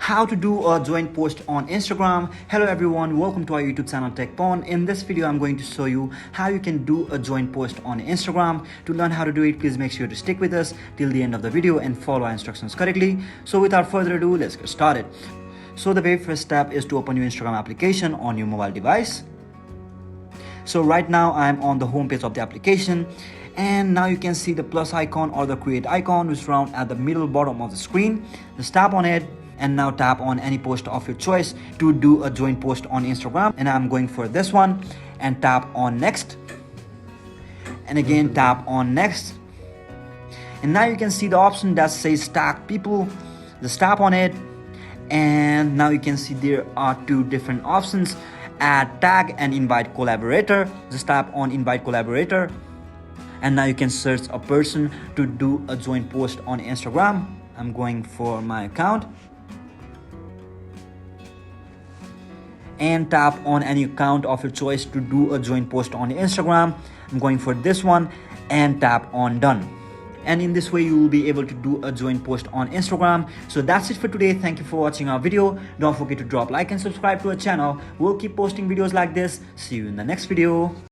How to do a joint post on Instagram. Hello everyone, welcome to our YouTube channel TechPorn. In this video I'm going to show you how you can do a joint post on Instagram. To learn how to do it, please make sure to stick with us till the end of the video and follow our instructions correctly. So without further ado, let's get started. So the very first step is to open your Instagram application on your mobile device. So right now I'm on the home page of the application, and now you can see the plus icon or the create icon which is found at the middle bottom of the screen. Just tap on it and now tap on any post of your choice to do a joint post on Instagram, and I'm going for this one, and tap on next, and again tap on next, and now you can see the option that says tag people. Just tap on it, and now you can see there are two different options: add tag and invite collaborator. Just tap on invite collaborator, and now you can search a person to do a joint post on Instagram. I'm going for my account, and tap on any account of your choice to do a joint post on Instagram. I'm going for this one, and tap on done. And in this way you will be able to do a joint post on Instagram. So that's it for today. Thank you for watching our video. Don't forget to drop like and subscribe to our channel. We'll keep posting videos like this. See you in the next video.